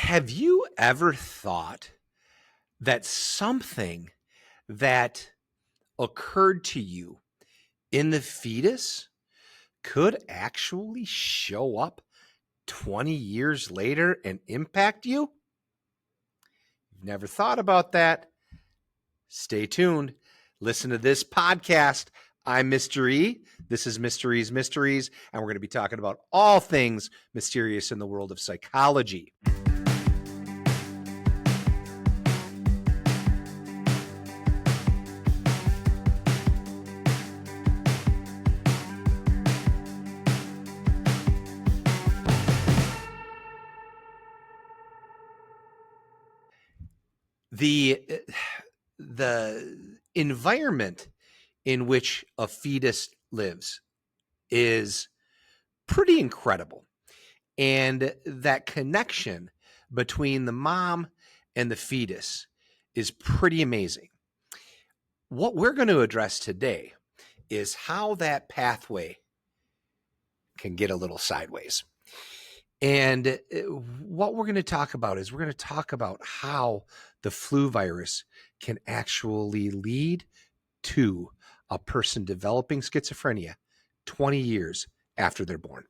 Have you ever thought that something that occurred to you in the fetus could actually show up 20 years later and impact you? You've never thought about that? Stay tuned. Listen to this podcast. I'm MysterE. This is MysterE's Mysteries, and we're going to be talking about all things mysterious in the world of psychology. The environment in which a fetus lives is pretty incredible. And that connection between the mom and the fetus is pretty amazing. What we're going to address today is how that pathway can get a little sideways. And what we're going to talk about is we're going to talk about how the flu virus can actually lead to a person developing schizophrenia 20 years after they're born.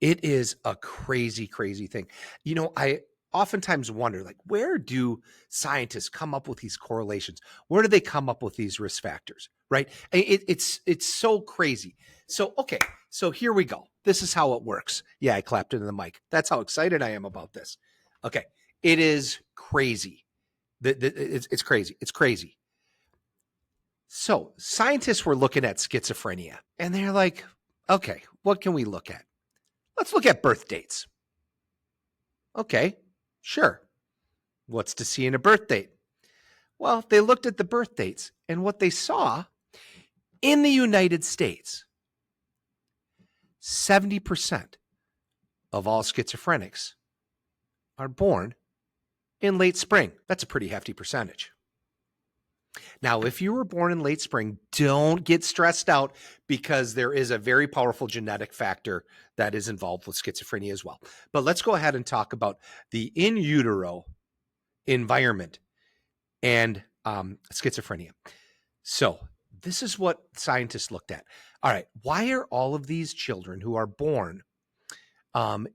It is a crazy, crazy thing. You know, I oftentimes wonder, like, where do scientists come up with these correlations? Where do they come up with these risk factors, right? It's so crazy. So, okay, so here we go. This is how it works. Yeah, I clapped into the mic. That's how excited I am about this. Okay, it is crazy. It's crazy. It's crazy. So scientists were looking at schizophrenia, and they're like, okay, what can we look at? Let's look at birth dates. Okay, sure. What's to see in a birth date? Well, they looked at the birth dates, and what they saw in the United States, 70% of all schizophrenics are born in late spring. That's a pretty hefty percentage. Now, if you were born in late spring, don't get stressed out because there is a very powerful genetic factor that is involved with schizophrenia as well. But let's go ahead and talk about the in utero environment and schizophrenia. So this is what scientists looked at. All right, why are all of these children who are born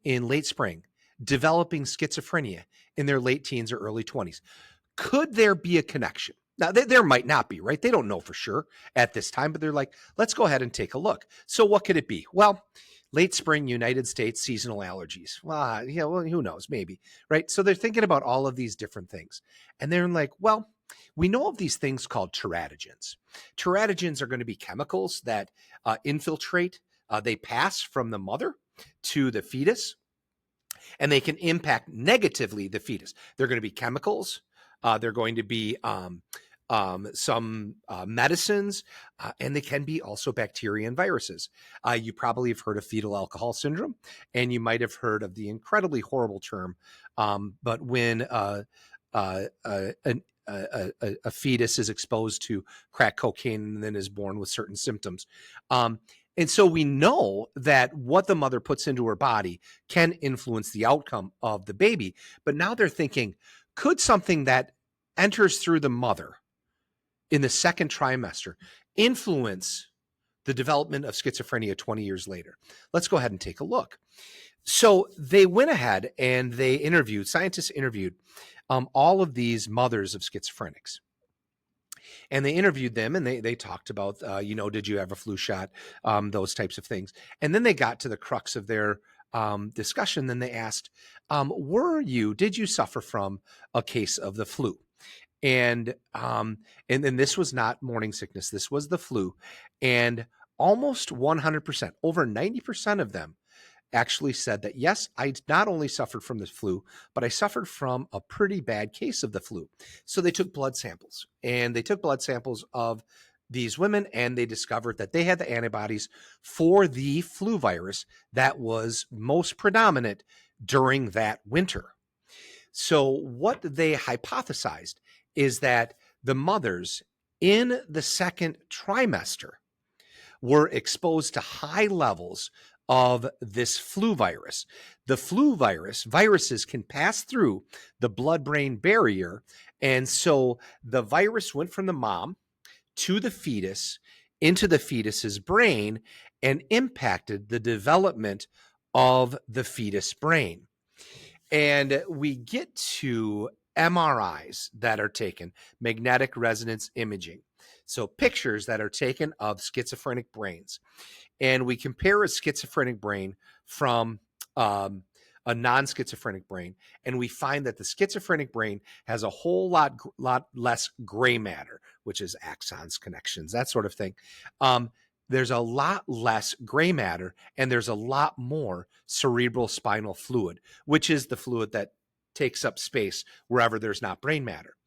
in late spring developing schizophrenia in their late teens or early 20s? Could there be a connection? Now, there might not be, right? They don't know for sure at this time, but they're like, let's go ahead and take a look. So what could it be? Well, late spring, United States, seasonal allergies. Well, yeah, well, who knows? Maybe, right? So they're thinking about all of these different things. And they're like, well, we know of these things called teratogens. Teratogens are going to be chemicals that infiltrate. They pass from the mother to the fetus, and they can impact negatively the fetus. They're going to be chemicals. They're going to be some medicines, and they can be also bacteria and viruses. You probably have heard of fetal alcohol syndrome, and you might have heard of the incredibly horrible term, but when a fetus is exposed to crack cocaine and then is born with certain symptoms. And so we know that what the mother puts into her body can influence the outcome of the baby. But now they're thinking, could something that enters through the mother in the second trimester influence the development of schizophrenia 20 years later? Let's go ahead and take a look. So they went ahead and scientists interviewed all of these mothers of schizophrenics. And they interviewed them, and they talked about, did you have a flu shot, those types of things. And then they got to the crux of their discussion. Then they asked, did you suffer from a case of the flu? And then this was not morning sickness. This was the flu. And almost 100%, over 90% of them actually said that, yes, I not only suffered from the flu, but I suffered from a pretty bad case of the flu. So they took blood samples, and they took blood samples of these women, and they discovered that they had the antibodies for the flu virus that was most predominant during that winter. So what they hypothesized is that the mothers in the second trimester were exposed to high levels of this flu virus. The flu viruses can pass through the blood-brain barrier. And so the virus went from the mom to the fetus, into the fetus's brain, and impacted the development of the fetus brain. And we get to MRIs that are taken, magnetic resonance imaging. So pictures that are taken of schizophrenic brains. And we compare a schizophrenic brain from a non-schizophrenic brain, and we find that the schizophrenic brain has a whole lot less gray matter, which is axons, connections, that sort of thing. There's a lot less gray matter, and there's a lot more cerebral spinal fluid, which is the fluid that takes up space wherever there's not brain matter.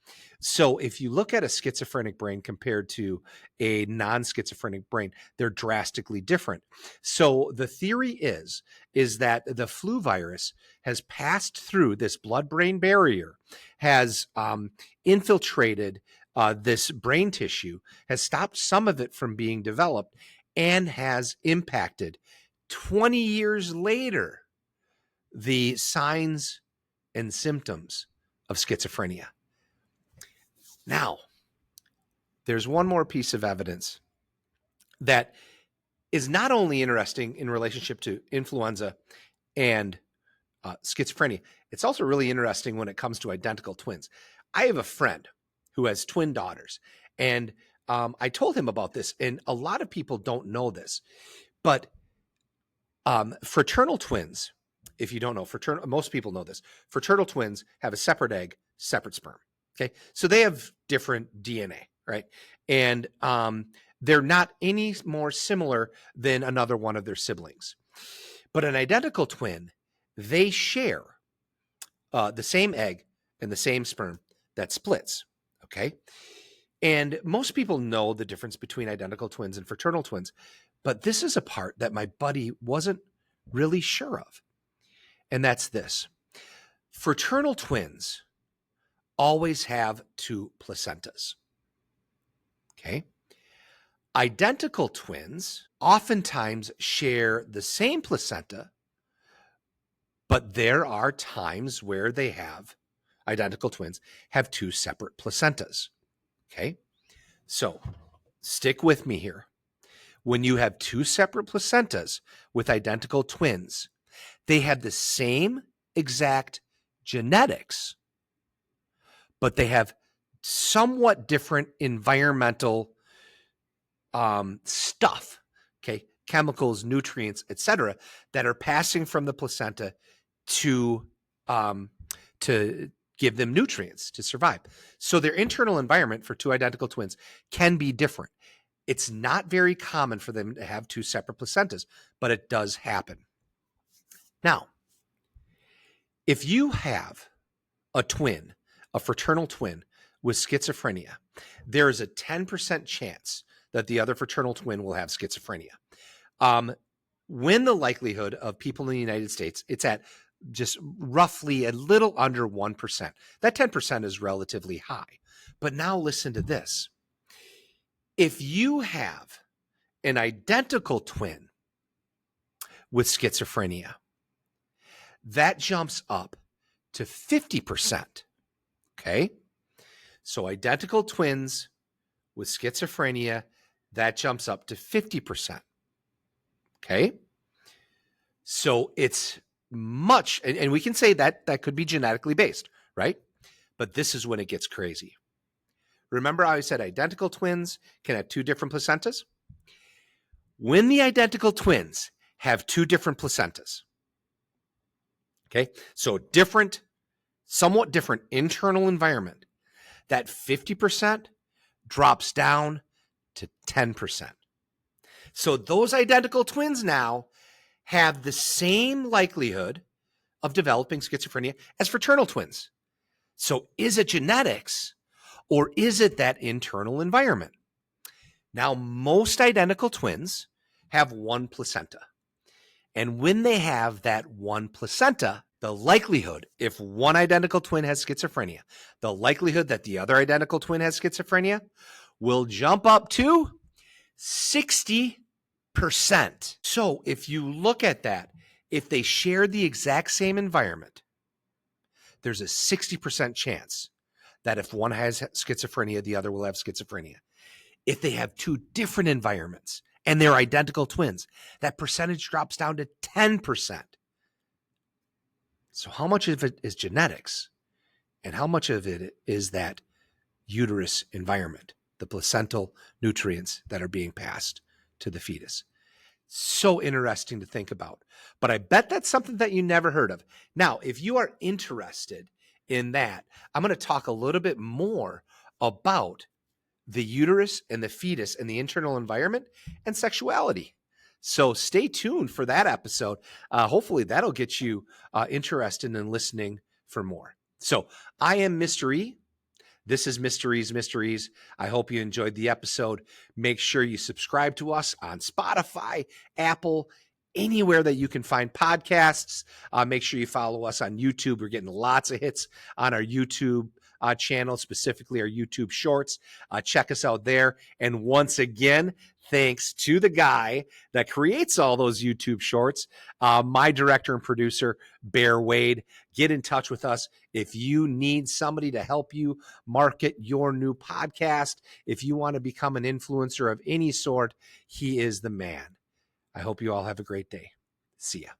So if you look at a schizophrenic brain compared to a non-schizophrenic brain, they're drastically different. So the theory is that the flu virus has passed through this blood-brain barrier, has infiltrated this brain tissue, has stopped some of it from being developed, and has impacted 20 years later the signs and symptoms of schizophrenia. Now, there's one more piece of evidence that is not only interesting in relationship to influenza and schizophrenia, it's also really interesting when it comes to identical twins. I have a friend who has twin daughters, and I told him about this, and a lot of people don't know this, but fraternal twins, if you don't know, most people know this, fraternal twins have a separate egg, separate sperm. Okay, so they have different DNA, right? And they're not any more similar than another one of their siblings. But an identical twin, they share the same egg and the same sperm that splits, okay? And most people know the difference between identical twins and fraternal twins, but this is a part that my buddy wasn't really sure of. And that's this. Fraternal twins always have two placentas. Okay. Identical twins oftentimes share the same placenta, but there are times where identical twins have two separate placentas. Okay. So stick with me here. When you have two separate placentas with identical twins, they have the same exact genetics, but they have somewhat different environmental stuff, okay, chemicals, nutrients, etc., that are passing from the placenta to give them nutrients to survive. So their internal environment for two identical twins can be different. It's not very common for them to have two separate placentas, but it does happen. Now, if you have a twin, a fraternal twin with schizophrenia, there is a 10% chance that the other fraternal twin will have schizophrenia. When the likelihood of people in the United States, it's at just roughly a little under 1%. That 10% is relatively high. But now listen to this. If you have an identical twin with schizophrenia, that jumps up to 50%. Okay? So identical twins with schizophrenia, that jumps up to 50%. Okay? So it's much, and we can say that could be genetically based, right? But this is when it gets crazy. Remember how I said identical twins can have two different placentas? When the identical twins have two different placentas, okay, so somewhat different internal environment, that 50% drops down to 10%. So those identical twins now have the same likelihood of developing schizophrenia as fraternal twins. So is it genetics or is it that internal environment? Now, most identical twins have one placenta. And when they have that one placenta, the likelihood, if one identical twin has schizophrenia, the likelihood that the other identical twin has schizophrenia will jump up to 60%. 10%. So if you look at that, if they share the exact same environment, there's a 60% chance that if one has schizophrenia, the other will have schizophrenia. If they have two different environments and they're identical twins, that percentage drops down to 10%. So how much of it is genetics and how much of it is that uterus environment, the placental nutrients that are being passed to the fetus? So interesting to think about. But I bet that's something that you never heard of. Now, if you are interested in that, I'm going to talk a little bit more about the uterus and the fetus and the internal environment and sexuality. So stay tuned for that episode. Hopefully that'll get you interested in listening for more. So I am MysterE. This is MysterE's Mysteries. I hope you enjoyed the episode. Make sure you subscribe to us on Spotify, Apple, anywhere that you can find podcasts. Make sure you follow us on YouTube. We're getting lots of hits on our YouTube channel, specifically our YouTube Shorts. Check us out there. And once again, thanks to the guy that creates all those YouTube Shorts, my director and producer, Bear Wade. Get in touch with us if you need somebody to help you market your new podcast. If you want to become an influencer of any sort, he is the man. I hope you all have a great day. See ya.